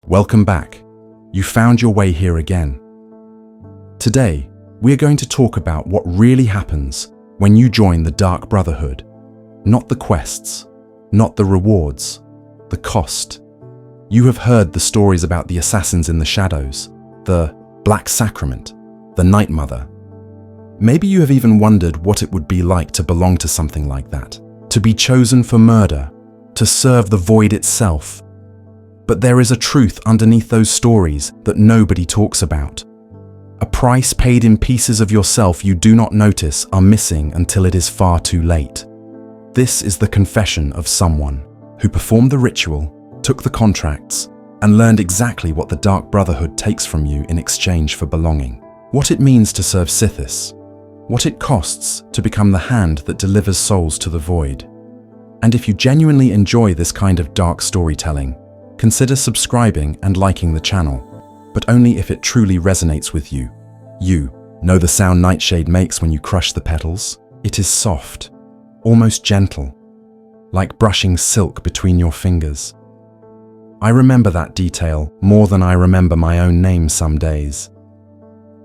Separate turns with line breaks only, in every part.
Welcome back. You found your way here again. Today, we are going to talk about what really happens when you join the Dark Brotherhood. Not the quests, not the rewards, the cost. You have heard the stories about the assassins in the shadows, the Black Sacrament, the Night Mother. Maybe you have even wondered what it would be like to belong to something like that, to be chosen for murder, to serve the void itself. But there is a truth underneath those stories that nobody talks about. A price paid in pieces of yourself you do not notice are missing until it is far too late. This is the confession of someone who performed the ritual, took the contracts, and learned exactly what the Dark Brotherhood takes from you in exchange for belonging. What it means to serve Sithis, what it costs to become the hand that delivers souls to the void. And if you genuinely enjoy this kind of dark storytelling, consider subscribing and liking the channel, but only if it truly resonates with you. You know the sound Nightshade makes when you crush the petals? It is soft, almost gentle, like brushing silk between your fingers. I remember that detail more than I remember my own name some days.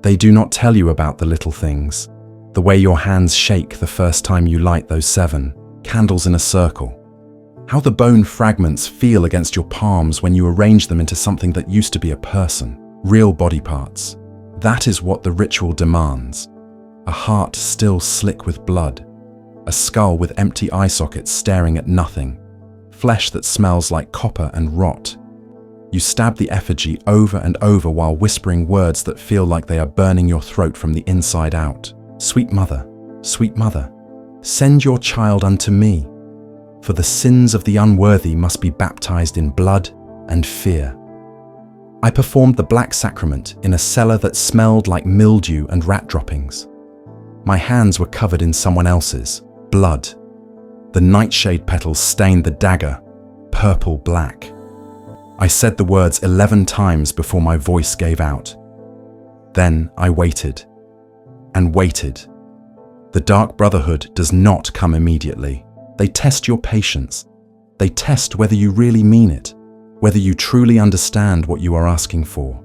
They do not tell you about the little things, the way your hands shake the first time you light those 7 candles in a circle, how the bone fragments feel against your palms when you arrange them into something that used to be a person, real body parts. That is what the ritual demands. A heart still slick with blood, a skull with empty eye sockets staring at nothing, flesh that smells like copper and rot. You stab the effigy over and over while whispering words that feel like they are burning your throat from the inside out. Sweet mother, send your child unto me, for the sins of the unworthy must be baptized in blood and fear. I performed the Black Sacrament in a cellar that smelled like mildew and rat droppings. My hands were covered in someone else's blood. The nightshade petals stained the dagger purple black. I said the words 11 times before my voice gave out. Then I waited and waited. The Dark Brotherhood does not come immediately. They test your patience. They test whether you really mean it, whether you truly understand what you are asking for.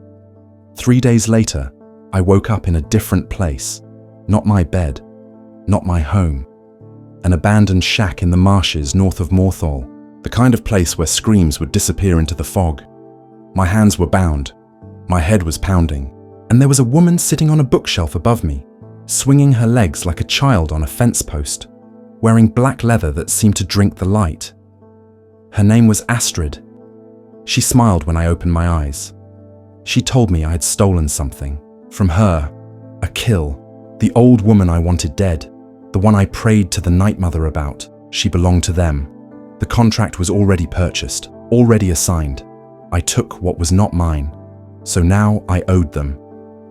3 days later, I woke up in a different place. Not my bed, not my home. An abandoned shack in the marshes north of Morthal, the kind of place where screams would disappear into the fog. My hands were bound, my head was pounding, and there was a woman sitting on a bookshelf above me, swinging her legs like a child on a fence post, wearing black leather that seemed to drink the light. Her name was Astrid. She smiled when I opened my eyes. She told me I had stolen something. From her, a kill. The old woman I wanted dead, the one I prayed to the Night Mother about, she belonged to them. The contract was already purchased, already assigned. I took what was not mine, so now I owed them.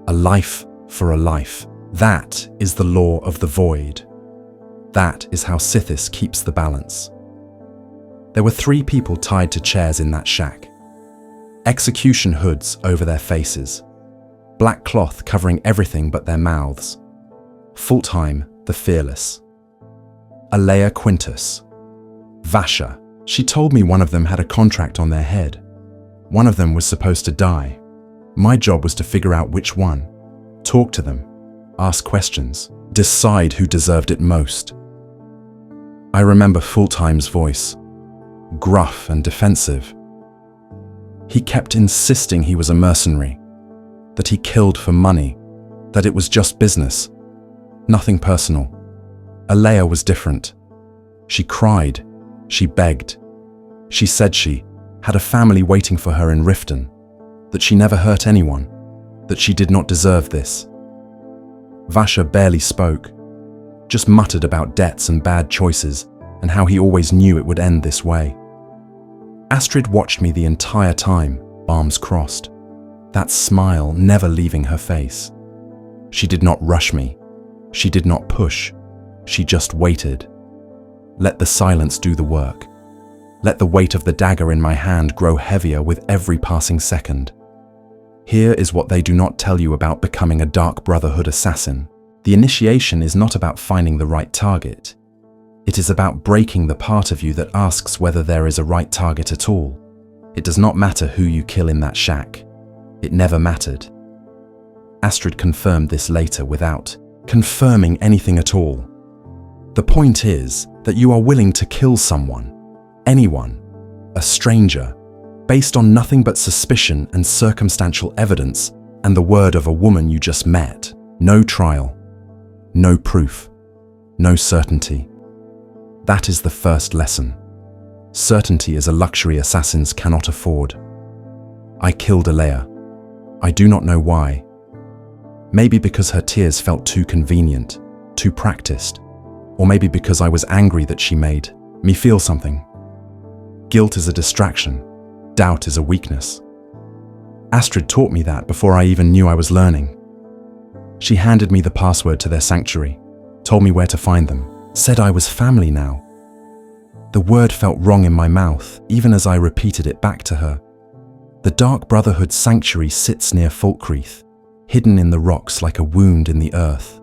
A life for a life. That is the law of the void. That is how Sithis keeps the balance. There were 3 people tied to chairs in that shack. Execution hoods over their faces. Black cloth covering everything but their mouths. Full-time, the fearless. Alea Quintus. Vasha. She told me one of them had a contract on their head. One of them was supposed to die. My job was to figure out which one. Talk to them. Ask questions. Decide who deserved it most. I remember Full-Time's voice. Gruff and defensive. He kept insisting he was a mercenary, that he killed for money, that it was just business, nothing personal. Alea was different. She cried, she begged. She said she had a family waiting for her in Riften, that she never hurt anyone, that she did not deserve this. Vasha barely spoke, just muttered about debts and bad choices and how he always knew it would end this way. Astrid watched me the entire time, arms crossed, that smile never leaving her face. She did not rush me. She did not push. She just waited. Let the silence do the work. Let the weight of the dagger in my hand grow heavier with every passing second. Here is what they do not tell you about becoming a Dark Brotherhood assassin. The initiation is not about finding the right target. It is about breaking the part of you that asks whether there is a right target at all. It does not matter who you kill in that shack. It never mattered. Astrid confirmed this later without confirming anything at all. The point is that you are willing to kill someone, anyone, a stranger, based on nothing but suspicion and circumstantial evidence and the word of a woman you just met. No trial, no proof, no certainty. That is the first lesson. Certainty is a luxury assassins cannot afford. I killed Alea. I do not know why. Maybe because her tears felt too convenient, too practiced, or maybe because I was angry that she made me feel something. Guilt is a distraction. Doubt is a weakness. Astrid taught me that before I even knew I was learning. She handed me the password to their sanctuary, told me where to find them, said I was family now. The word felt wrong in my mouth, even as I repeated it back to her. The Dark Brotherhood sanctuary sits near Falkreath, hidden in the rocks like a wound in the earth.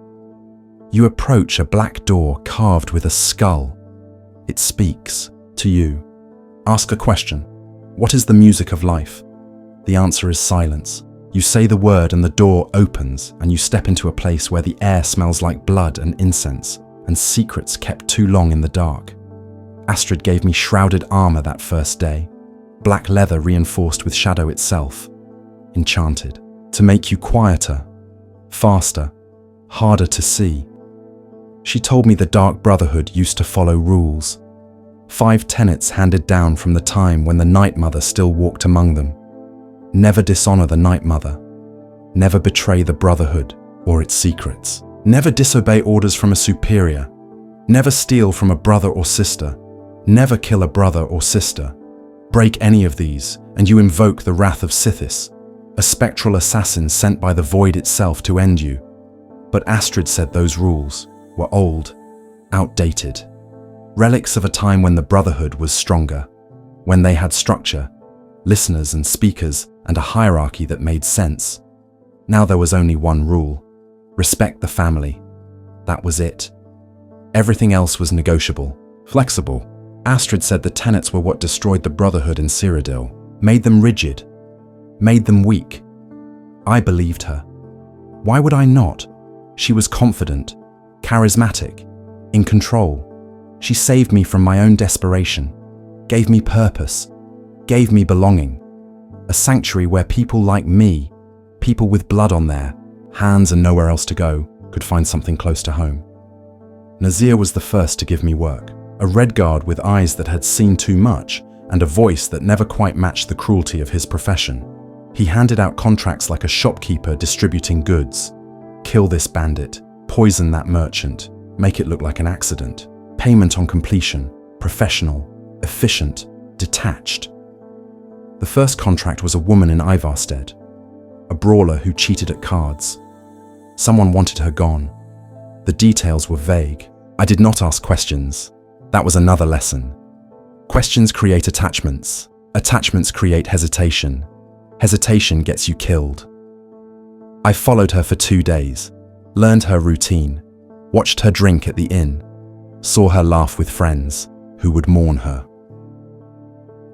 You approach a black door carved with a skull. It speaks to you. Ask a question. What is the music of life? The answer is silence. You say the word and the door opens, and you step into a place where the air smells like blood and incense, and secrets kept too long in the dark. Astrid gave me shrouded armor that first day, black leather reinforced with shadow itself, enchanted, to make you quieter, faster, harder to see. She told me the Dark Brotherhood used to follow rules, 5 tenets handed down from the time when the Night Mother still walked among them. Never dishonor the Night Mother, never betray the Brotherhood or its secrets, never disobey orders from a superior, never steal from a brother or sister, never kill a brother or sister. Break any of these, and you invoke the wrath of Sithis, a spectral assassin sent by the void itself to end you. But Astrid said those rules were old, outdated, relics of a time when the Brotherhood was stronger, when they had structure, listeners and speakers, and a hierarchy that made sense. Now there was only one rule: respect the family. That was it. Everything else was negotiable, flexible. Astrid said the tenets were what destroyed the Brotherhood in Cyrodiil, made them rigid, made them weak. I believed her. Why would I not? She was confident, charismatic, in control. She saved me from my own desperation, gave me purpose, gave me belonging. A sanctuary where people like me, people with blood on their hands and nowhere else to go, could find something close to home. Nazir was the first to give me work. A redguard with eyes that had seen too much and a voice that never quite matched the cruelty of his profession. He handed out contracts like a shopkeeper distributing goods. Kill this bandit, poison that merchant, make it look like an accident. Payment on completion, professional, efficient, detached. The first contract was a woman in Ivarstead, a brawler who cheated at cards. Someone wanted her gone. The details were vague. I did not ask questions. That was another lesson. Questions create attachments. Attachments create hesitation. Hesitation gets you killed. I followed her for 2 days, learned her routine, watched her drink at the inn, saw her laugh with friends who would mourn her.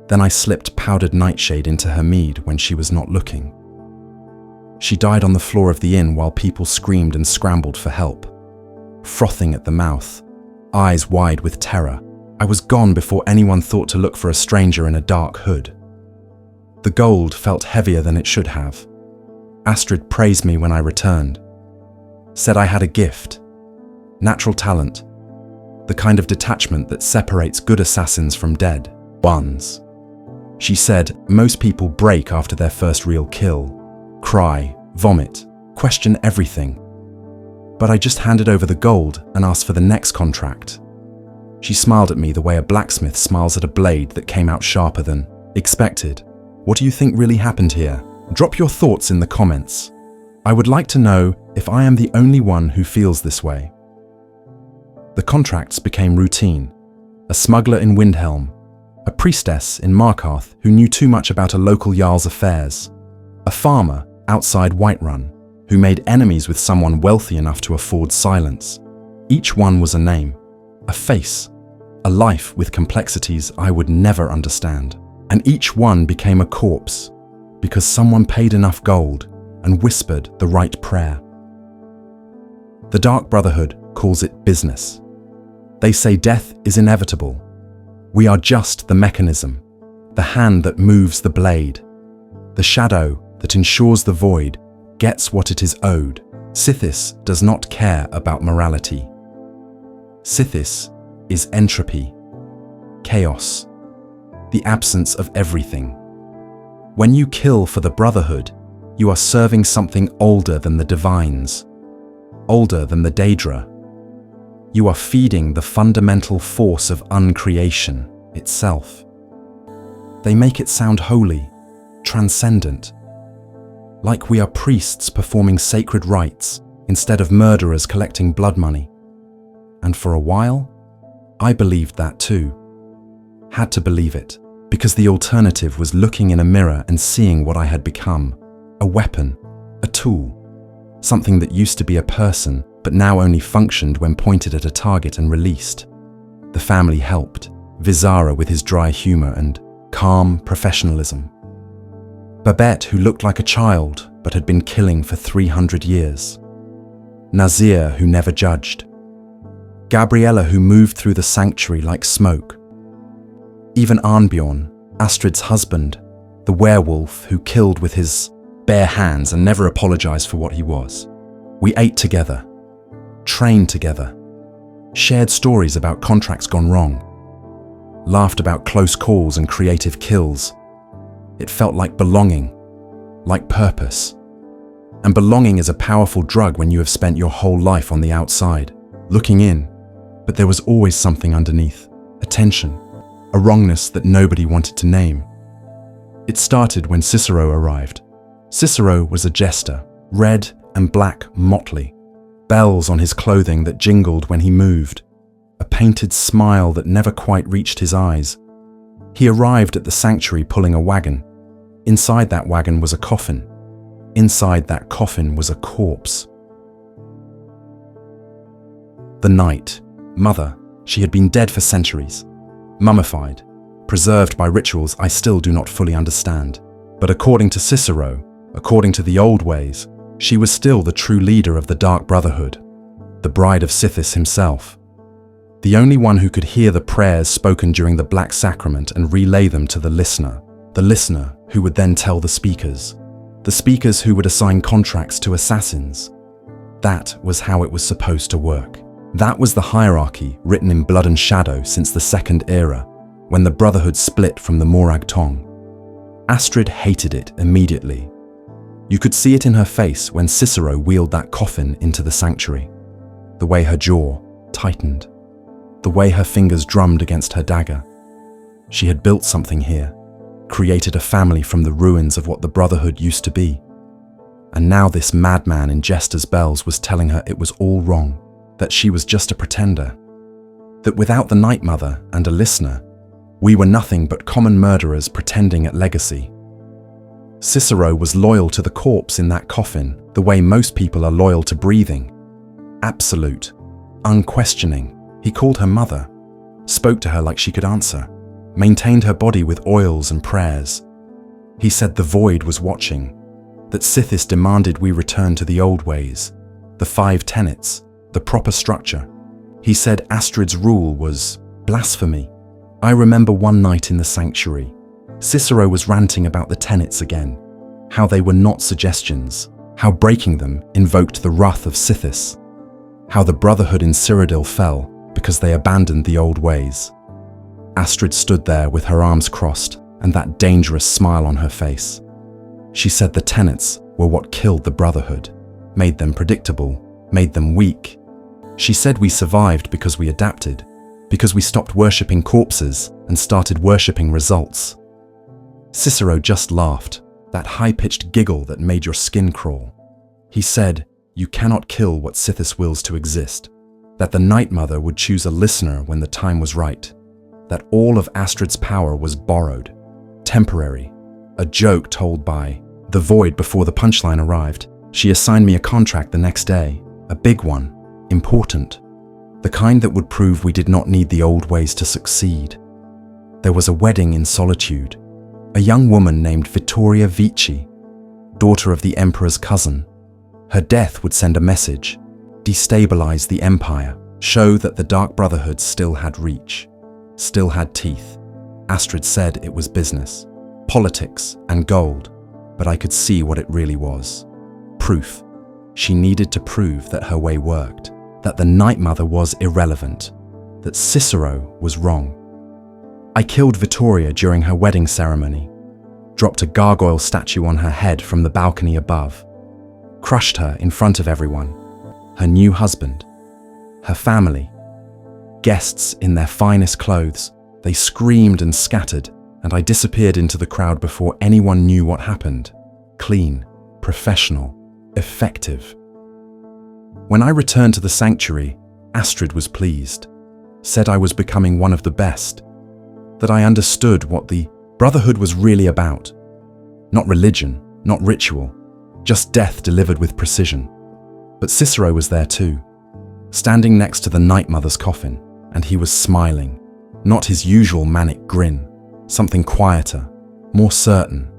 Then I slipped powdered nightshade into her mead when she was not looking. She died on the floor of the inn while people screamed and scrambled for help. Frothing at the mouth, eyes wide with terror, I was gone before anyone thought to look for a stranger in a dark hood. The gold felt heavier than it should have. Astrid praised me when I returned, said I had a gift, natural talent, the kind of detachment that separates good assassins from dead ones. She said most people break after their first real kill, cry, vomit, question everything. But I just handed over the gold and asked for the next contract. She smiled at me the way a blacksmith smiles at a blade that came out sharper than expected. What do you think really happened here? Drop your thoughts in the comments. I would like to know if I am the only one who feels this way. The contracts became routine. A smuggler in Windhelm, a priestess in Markarth who knew too much about a local jarl's affairs, a farmer outside Whiterun who made enemies with someone wealthy enough to afford silence. Each one was a name, a face, a life with complexities I would never understand. and each one became a corpse because someone paid enough gold and whispered the right prayer. The Dark Brotherhood calls it business. They say death is inevitable. We are just the mechanism, the hand that moves the blade, the shadow that ensures the void gets what it is owed. Sithis does not care about morality. Sithis is entropy, chaos, the absence of everything. When you kill for the Brotherhood, you are serving something older than the Divines, older than the Daedra. You are feeding the fundamental force of uncreation itself. They make it sound holy, transcendent, like we are priests performing sacred rites instead of murderers collecting blood money. And for a while, I believed that too. Had to believe it, because the alternative was looking in a mirror and seeing what I had become. A weapon, a tool, something that used to be a person but now only functioned when pointed at a target and released. The family helped, Vizara with his dry humor and calm professionalism. Babette, who looked like a child but had been killing for 300 years. Nazir, who never judged. Gabriella, who moved through the sanctuary like smoke. Even Arnbjorn, Astrid's husband, the werewolf who killed with his bare hands and never apologized for what he was. We ate together, trained together, shared stories about contracts gone wrong, laughed about close calls and creative kills. It felt like belonging, like purpose. And belonging is a powerful drug when you have spent your whole life on the outside, looking in, but there was always something underneath, a tension, a wrongness that nobody wanted to name. It started when Cicero arrived. Cicero was a jester, red and black motley, bells on his clothing that jingled when he moved, a painted smile that never quite reached his eyes. He arrived at the sanctuary pulling a wagon. Inside that wagon was a coffin. Inside that coffin was a corpse. The Night, Mother, she had been dead for centuries, mummified, preserved by rituals I still do not fully understand. But according to Cicero, according to the old ways, she was still the true leader of the Dark Brotherhood, the bride of Sithis himself, the only one who could hear the prayers spoken during the Black Sacrament and relay them to the listener who would then tell the speakers who would assign contracts to assassins. That was how it was supposed to work. That was the hierarchy written in blood and shadow since the Second Era, when the Brotherhood split from the Morag Tong. Astrid hated it immediately. You could see it in her face when Cicero wheeled that coffin into the sanctuary. The way her jaw tightened. The way her fingers drummed against her dagger. She had built something here, created a family from the ruins of what the Brotherhood used to be. And now this madman in jester's bells was telling her it was all wrong, that she was just a pretender, that without the Night Mother and a listener, we were nothing but common murderers pretending at legacy. Cicero was loyal to the corpse in that coffin the way most people are loyal to breathing. Absolute, unquestioning. He called her mother, spoke to her like she could answer, maintained her body with oils and prayers. He said the void was watching, that Sithis demanded we return to the old ways, the Five Tenets, the proper structure. He said Astrid's rule was blasphemy. I remember one night in the sanctuary, Cicero was ranting about the tenets again, how they were not suggestions, how breaking them invoked the wrath of Sithis, how the Brotherhood in Cyrodiil fell because they abandoned the old ways. Astrid stood there with her arms crossed and that dangerous smile on her face. She said the tenets were what killed the Brotherhood, made them predictable, made them weak. She said we survived because we adapted, because we stopped worshipping corpses and started worshipping results. Cicero just laughed, that high-pitched giggle that made your skin crawl. He said, you cannot kill what Sithis wills to exist, that the Night Mother would choose a listener when the time was right, that all of Astrid's power was borrowed, temporary, a joke told by the void before the punchline arrived. She assigned me a contract the next day, a big one, important, the kind that would prove we did not need the old ways to succeed. There was a wedding in solitude, a young woman named Vittoria Vici, daughter of the emperor's cousin. Her death would send a message, destabilize the empire, show that the Dark Brotherhood still had reach, still had teeth. Astrid said it was business, politics, and gold, but I could see what it really was. Proof. She needed to prove that her way worked, that the Night Mother was irrelevant, that Cicero was wrong. I killed Vittoria during her wedding ceremony, dropped a gargoyle statue on her head from the balcony above, crushed her in front of everyone, her new husband, her family, guests in their finest clothes. They screamed and scattered, and I disappeared into the crowd before anyone knew what happened. Clean, professional, effective. When I returned to the sanctuary, Astrid was pleased, said I was becoming one of the best, that I understood what the Brotherhood was really about. Not religion, not ritual, just death delivered with precision. But Cicero was there too, standing next to the Night Mother's coffin, and he was smiling. Not his usual manic grin, something quieter, more certain.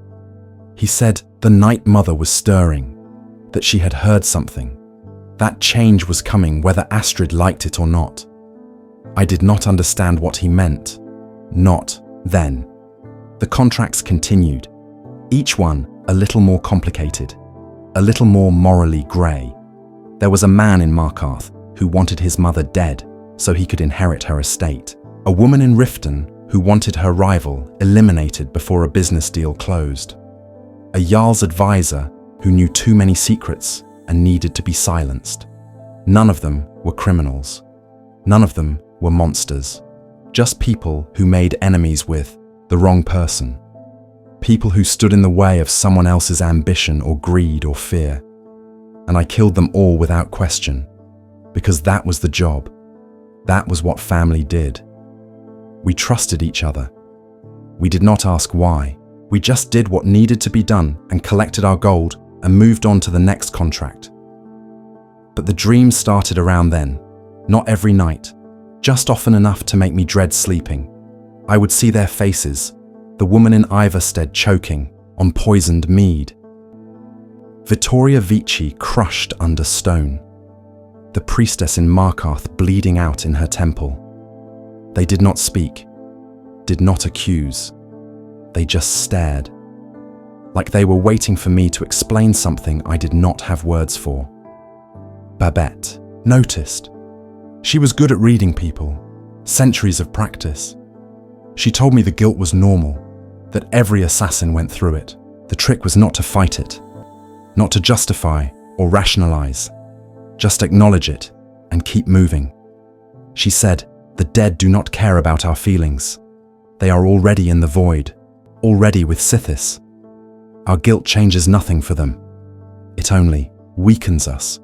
He said the Night Mother was stirring, that she had heard something. That change was coming whether Astrid liked it or not. I did not understand what he meant. Not then. The contracts continued, each one a little more complicated, a little more morally grey. There was a man in Markarth who wanted his mother dead so he could inherit her estate. A woman in Riften who wanted her rival eliminated before a business deal closed. A Jarl's advisor who knew too many secrets and needed to be silenced. None of them were criminals. None of them were monsters. Just people who made enemies with the wrong person. People who stood in the way of someone else's ambition or greed or fear. And I killed them all without question, because that was the job. That was what family did. We trusted each other. We did not ask why. We just did what needed to be done and collected our gold and moved on to the next contract. But the dreams started around then, not every night, just often enough to make me dread sleeping. I would see their faces, the woman in Ivarstead choking on poisoned mead. Vittoria Vici crushed under stone. The priestess in Markarth bleeding out in her temple. They did not speak, did not accuse. They just stared, like they were waiting for me to explain something I did not have words for. Babette noticed. She was good at reading people, centuries of practice. She told me the guilt was normal, that every assassin went through it. The trick was not to fight it, not to justify or rationalize, just acknowledge it and keep moving. She said, the dead do not care about our feelings. They are already in the void, already with Sithis. Our guilt changes nothing for them. It only weakens us.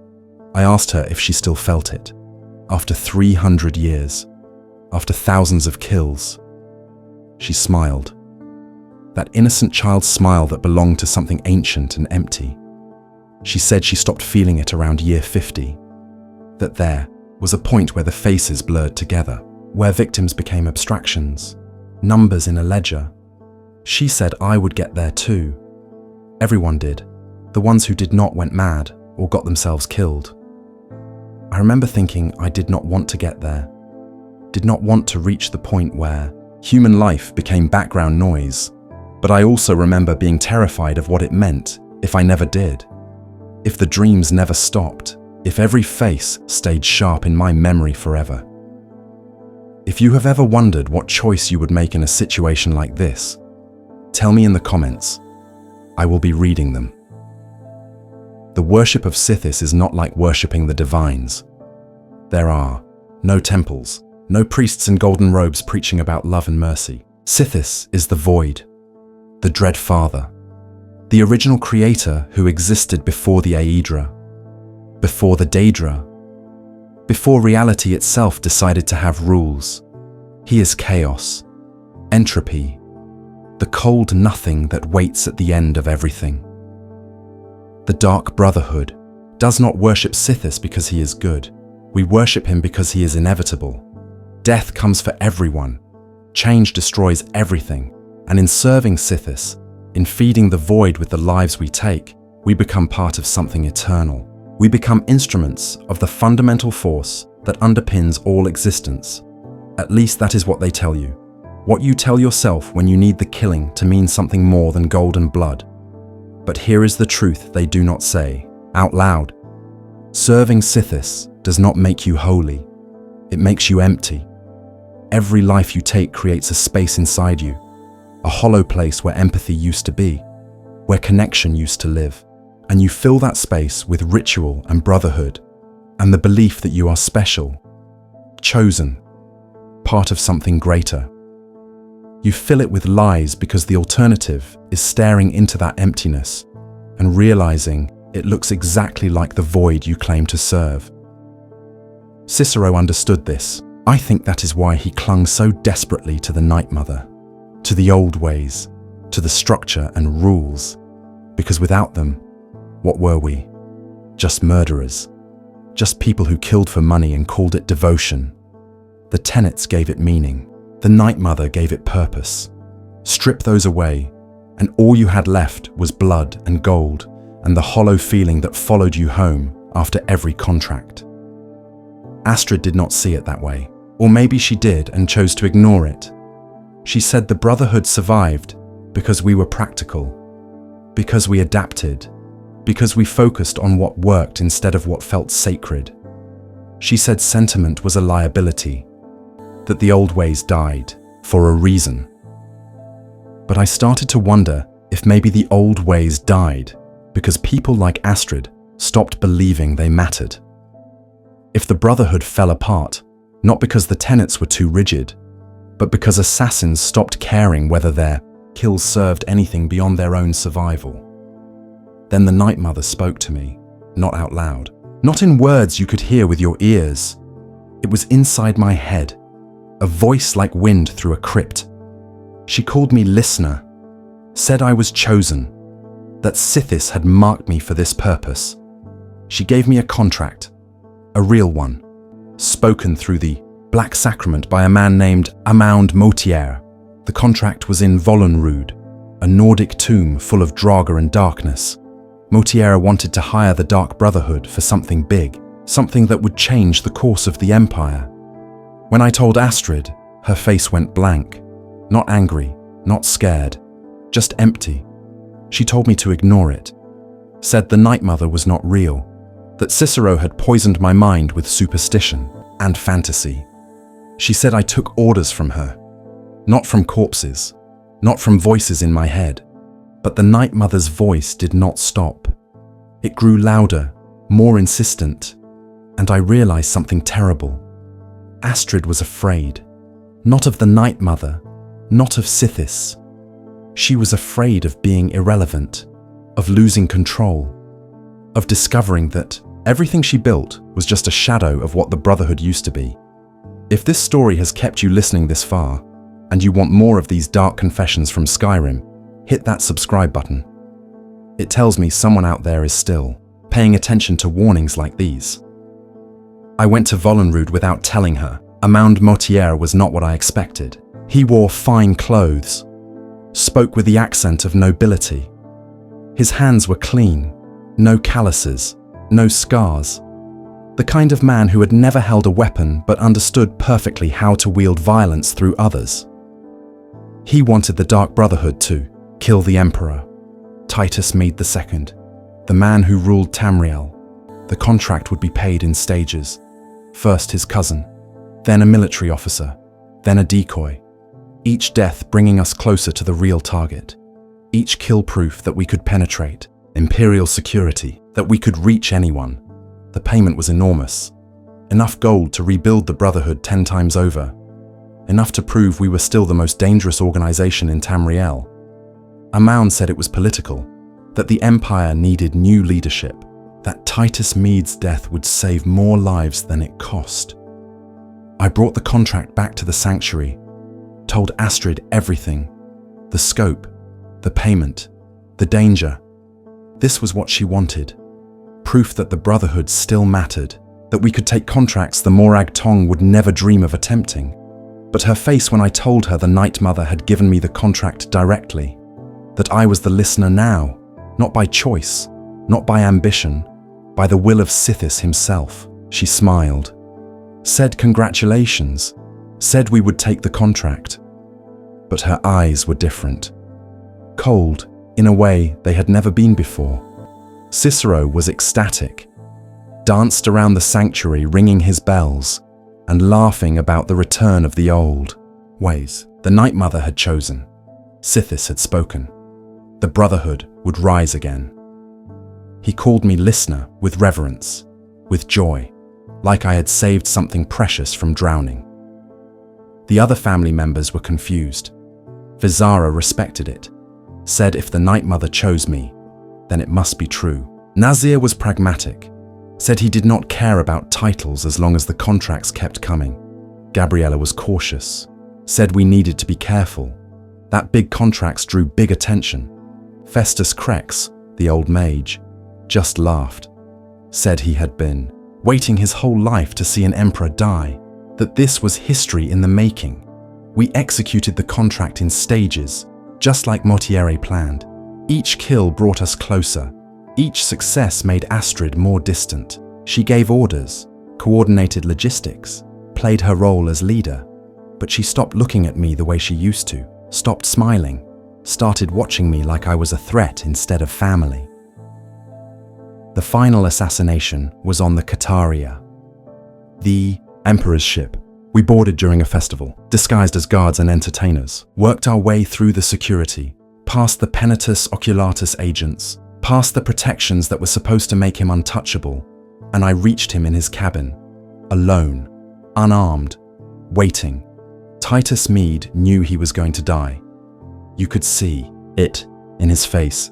I asked her if she still felt it. After 300 years, after thousands of kills. She smiled. That innocent child's smile that belonged to something ancient and empty. She said she stopped feeling it around year 50. That there was a point where the faces blurred together, where victims became abstractions, numbers in a ledger. She said I would get there too. Everyone did. The ones who did not went mad or got themselves killed. I remember thinking I did not want to get there, did not want to reach the point where human life became background noise, but I also remember being terrified of what it meant if I never did, if the dreams never stopped, if every face stayed sharp in my memory forever. If you have ever wondered what choice you would make in a situation like this, tell me in the comments. I will be reading them. The worship of Sithis is not like worshipping the divines. There are no temples, no priests in golden robes preaching about love and mercy. Sithis is the void, the Dread Father, the original creator who existed before the Aedra, before the Daedra, before reality itself decided to have rules. He is chaos, entropy, the cold nothing that waits at the end of everything. The Dark Brotherhood does not worship Sithis because he is good. We worship him because he is inevitable. Death comes for everyone. Change destroys everything. And in serving Sithis, in feeding the void with the lives we take, we become part of something eternal. We become instruments of the fundamental force that underpins all existence. At least that is what they tell you. What you tell yourself when you need the killing to mean something more than gold and blood. But here is the truth they do not say, out loud. Serving Sithis does not make you holy. It makes you empty. Every life you take creates a space inside you, a hollow place where empathy used to be, where connection used to live. And you fill that space with ritual and brotherhood, and the belief that you are special, chosen, part of something greater. You fill it with lies because the alternative is staring into that emptiness and realizing it looks exactly like the void you claim to serve. Cicero understood this. I think that is why he clung so desperately to the Night Mother, to the old ways, to the structure and rules, because without them, what were we? Just murderers. Just people who killed for money and called it devotion. The tenets gave it meaning. The Night Mother gave it purpose. Strip those away, and all you had left was blood and gold and the hollow feeling that followed you home after every contract. Astrid did not see it that way. Or maybe she did and chose to ignore it. She said the Brotherhood survived because we were practical, because we adapted, because we focused on what worked instead of what felt sacred. She said sentiment was a liability, that the old ways died for a reason. But I started to wonder if maybe the old ways died because people like Astrid stopped believing they mattered. If the Brotherhood fell apart, not because the tenets were too rigid, but because assassins stopped caring whether their kills served anything beyond their own survival. Then the Night Mother spoke to me, not out loud, not in words you could hear with your ears. It was inside my head, a voice like wind through a crypt. She called me listener, said I was chosen, that Sithis had marked me for this purpose. She gave me a contract, a real one, spoken through the Black Sacrament by a man named Amaund Motier. The contract was in Volunruud, a Nordic tomb full of Draugr and darkness. Motier wanted to hire the Dark Brotherhood for something big, something that would change the course of the Empire. When I told Astrid, her face went blank. Not angry, not scared, just empty. She told me to ignore it, said the Night Mother was not real, that Cicero had poisoned my mind with superstition and fantasy. She said I took orders from her, not from corpses, not from voices in my head. But the Night Mother's voice did not stop. It grew louder, more insistent, and I realized something terrible. Astrid was afraid, not of the Night Mother, not of Sithis. She was afraid of being irrelevant, of losing control, of discovering that everything she built was just a shadow of what the Brotherhood used to be. If this story has kept you listening this far, and you want more of these dark confessions from Skyrim, hit that subscribe button. It tells me someone out there is still paying attention to warnings like these. I went to Volunruud without telling her. Amaund Motier was not what I expected. He wore fine clothes, spoke with the accent of nobility. His hands were clean, no calluses, no scars. The kind of man who had never held a weapon but understood perfectly how to wield violence through others. He wanted the Dark Brotherhood to kill the Emperor, Titus Mede II, the man who ruled Tamriel. The contract would be paid in stages. First his cousin, then a military officer, then a decoy. Each death bringing us closer to the real target. Each kill proof that we could penetrate. Imperial security, that we could reach anyone. The payment was enormous. Enough gold to rebuild the Brotherhood 10 times over. Enough to prove we were still the most dangerous organization in Tamriel. Amaund said it was political, that the Empire needed new leadership, that Titus Mede's death would save more lives than it cost. I brought the contract back to the sanctuary, told Astrid everything, the scope, the payment, the danger. This was what she wanted, proof that the Brotherhood still mattered, that we could take contracts the Morag Tong would never dream of attempting. But her face when I told her the Night Mother had given me the contract directly, that I was the listener now, not by choice, not by ambition, by the will of Sithis himself. She smiled, said congratulations, said we would take the contract. But her eyes were different. Cold, in a way they had never been before. Cicero was ecstatic, danced around the sanctuary ringing his bells and laughing about the return of the old ways the Night Mother had chosen. Sithis had spoken. The Brotherhood would rise again. He called me listener with reverence, with joy, like I had saved something precious from drowning. The other family members were confused. Vizara respected it, said if the Night Mother chose me, then it must be true. Nazir was pragmatic, said he did not care about titles as long as the contracts kept coming. Gabriella was cautious, said we needed to be careful. That big contracts drew big attention. Festus Crex, the old mage, just laughed, said he had been waiting his whole life to see an emperor die, that this was history in the making. We executed the contract in stages, just like Mortiere planned. Each kill brought us closer. Each success made Astrid more distant. She gave orders, coordinated logistics, played her role as leader, but she stopped looking at me the way she used to, stopped smiling, started watching me like I was a threat instead of family. The final assassination was on the Kataria, the Emperor's ship. We boarded during a festival, disguised as guards and entertainers, worked our way through the security, past the Penitus Oculatus agents, past the protections that were supposed to make him untouchable, and I reached him in his cabin, alone, unarmed, waiting. Titus Mead knew he was going to die. You could see it in his face.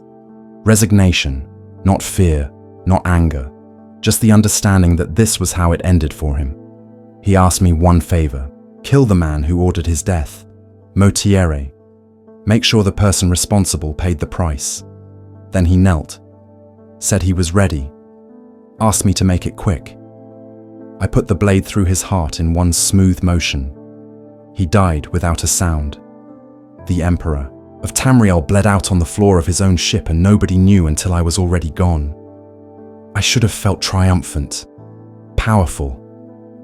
Resignation, not fear, not anger, just the understanding that this was how it ended for him. He asked me one favor: kill the man who ordered his death. Mortiere. Make sure the person responsible paid the price. Then he knelt, said he was ready, asked me to make it quick. I put the blade through his heart in one smooth motion. He died without a sound. The Emperor of Tamriel bled out on the floor of his own ship, and nobody knew until I was already gone. I should have felt triumphant, powerful.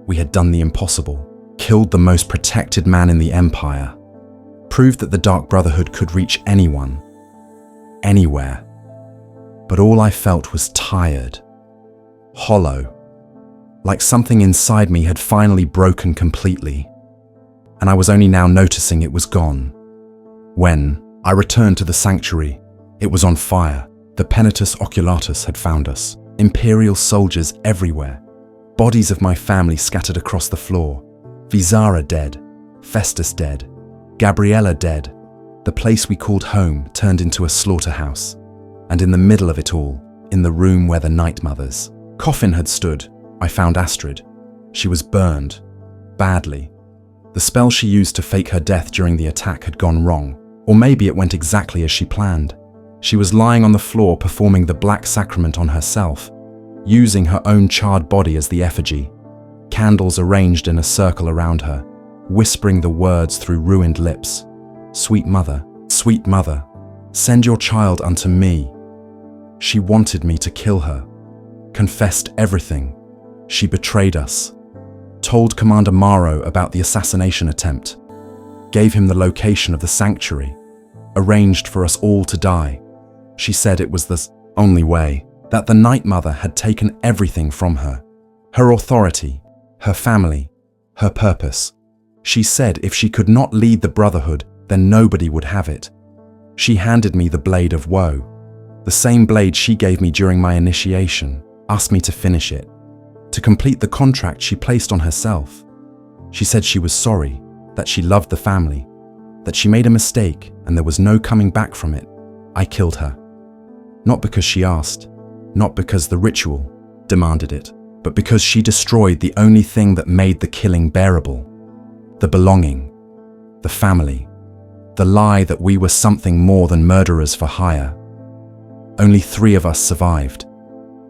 We had done the impossible, killed the most protected man in the Empire, proved that the Dark Brotherhood could reach anyone, anywhere. But all I felt was tired, hollow, like something inside me had finally broken completely, and I was only now noticing it was gone. When I returned to the sanctuary, it was on fire. The Penitus Oculatus had found us. Imperial soldiers everywhere. Bodies of my family scattered across the floor. Vizara dead. Festus dead. Gabriella dead. The place we called home turned into a slaughterhouse. And in the middle of it all, in the room where the Night Mother's coffin had stood, I found Astrid. She was burned. Badly. The spell she used to fake her death during the attack had gone wrong. Or maybe it went exactly as she planned. She was lying on the floor performing the Black Sacrament on herself, using her own charred body as the effigy, candles arranged in a circle around her, whispering the words through ruined lips. Sweet mother, send your child unto me. She wanted me to kill her, confessed everything. She betrayed us, told Commander Maro about the assassination attempt, gave him the location of the sanctuary, arranged for us all to die. She said it was the only way, that the Night Mother had taken everything from her. Her authority, her family, her purpose. She said if she could not lead the Brotherhood, then nobody would have it. She handed me the Blade of Woe, the same blade she gave me during my initiation, asked me to finish it, to complete the contract she placed on herself. She said she was sorry, that she loved the family, that she made a mistake and there was no coming back from it. I killed her. Not because she asked, not because the ritual demanded it, but because she destroyed the only thing that made the killing bearable. The belonging, the family, the lie that we were something more than murderers for hire. Only 3 of us survived: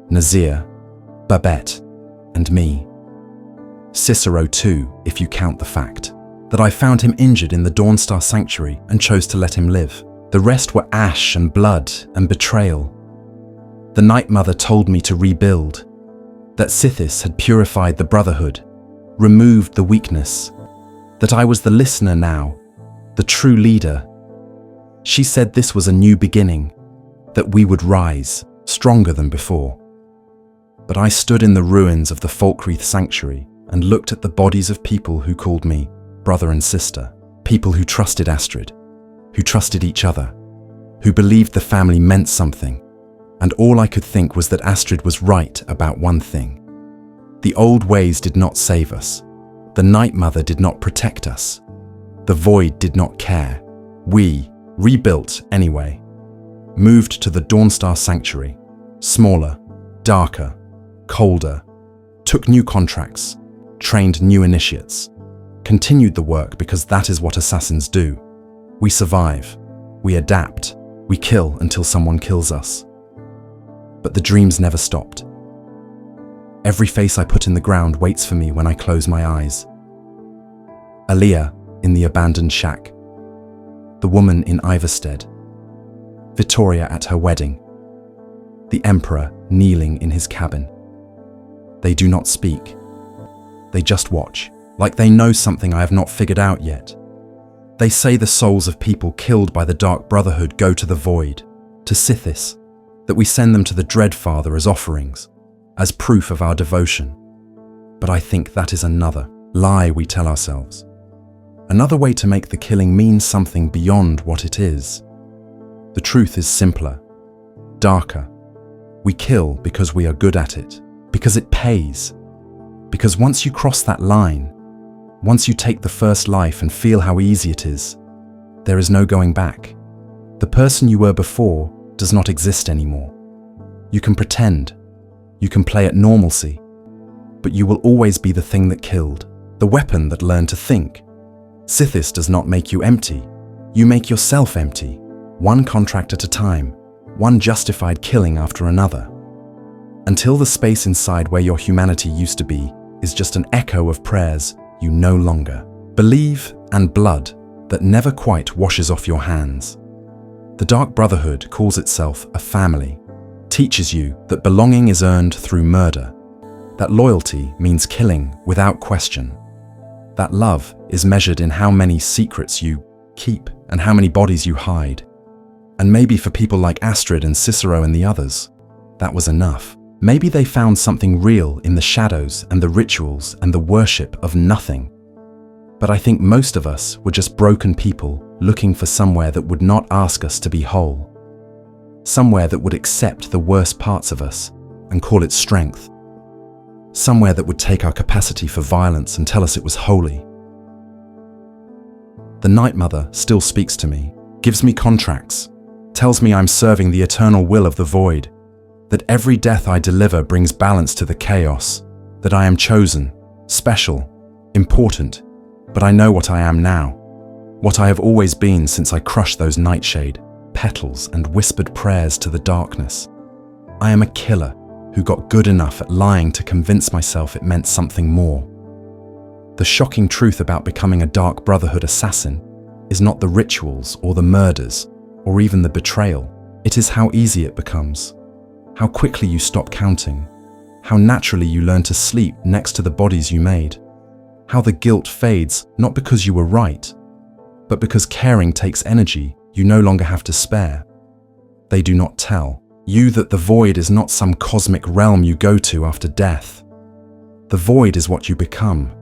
Nazir, Babette, and me. Cicero too, if you count the fact that I found him injured in the Dawnstar Sanctuary and chose to let him live. The rest were ash and blood and betrayal. The Night Mother told me to rebuild, that Sithis had purified the Brotherhood, removed the weakness, that I was the listener now, the true leader. She said this was a new beginning, that we would rise, stronger than before. But I stood in the ruins of the Falkreath Sanctuary and looked at the bodies of people who called me brother and sister, people who trusted Astrid, who trusted each other, who believed the family meant something, and all I could think was that Astrid was right about one thing. The old ways did not save us. The Night Mother did not protect us. The Void did not care. We, rebuilt anyway, moved to the Dawnstar Sanctuary, smaller, darker, colder, took new contracts, trained new initiates, continued the work because that is what assassins do. We survive, we adapt, we kill until someone kills us. But the dreams never stopped. Every face I put in the ground waits for me when I close my eyes. Aaliyah in the abandoned shack, the woman in Iverstead, Vittoria at her wedding, the Emperor kneeling in his cabin. They do not speak. They just watch, like they know something I have not figured out yet. They say the souls of people killed by the Dark Brotherhood go to the Void, to Sithis, that we send them to the Dread Father as offerings, as proof of our devotion. But I think that is another lie we tell ourselves. Another way to make the killing mean something beyond what it is. The truth is simpler, darker. We kill because we are good at it, because it pays. Because once you cross that line, once you take the first life and feel how easy it is, there is no going back. The person you were before does not exist anymore. You can pretend, you can play at normalcy, but you will always be the thing that killed, the weapon that learned to think. Sithis does not make you empty. You make yourself empty, one contract at a time, one justified killing after another, until the space inside where your humanity used to be is just an echo of prayers you no longer believe and blood that never quite washes off your hands. The Dark Brotherhood calls itself a family, teaches you that belonging is earned through murder, that loyalty means killing without question, that love is measured in how many secrets you keep and how many bodies you hide. And maybe for people like Astrid and Cicero and the others, that was enough. Maybe they found something real in the shadows and the rituals and the worship of nothing. But I think most of us were just broken people looking for somewhere that would not ask us to be whole. Somewhere that would accept the worst parts of us and call it strength. Somewhere that would take our capacity for violence and tell us it was holy. The Night Mother still speaks to me, gives me contracts, tells me I'm serving the eternal will of the Void, that every death I deliver brings balance to the chaos, that I am chosen, special, important, but I know what I am now, what I have always been since I crushed those nightshade, petals and whispered prayers to the darkness. I am a killer who got good enough at lying to convince myself it meant something more. The shocking truth about becoming a Dark Brotherhood assassin is not the rituals or the murders or even the betrayal. It is how easy it becomes. How quickly you stop counting, how naturally you learn to sleep next to the bodies you made, how the guilt fades not because you were right, but because caring takes energy you no longer have to spare. They do not tell you that the Void is not some cosmic realm you go to after death. The Void is what you become,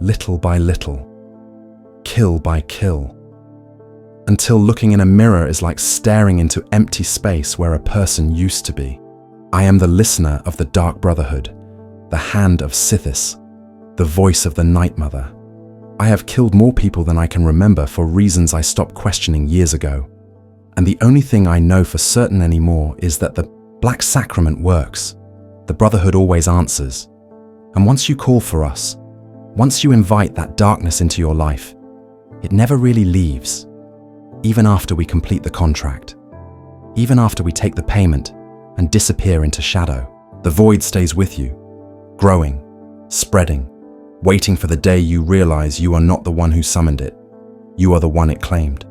little by little, kill by kill, until looking in a mirror is like staring into empty space where a person used to be. I am the listener of the Dark Brotherhood, the hand of Sithis, the voice of the Night Mother. I have killed more people than I can remember for reasons I stopped questioning years ago. And the only thing I know for certain anymore is that the Black Sacrament works. The Brotherhood always answers. And once you call for us, once you invite that darkness into your life, it never really leaves. Even after we complete the contract, even after we take the payment and disappear into shadow, the Void stays with you, growing, spreading, waiting for the day you realize you are not the one who summoned it. You are the one it claimed.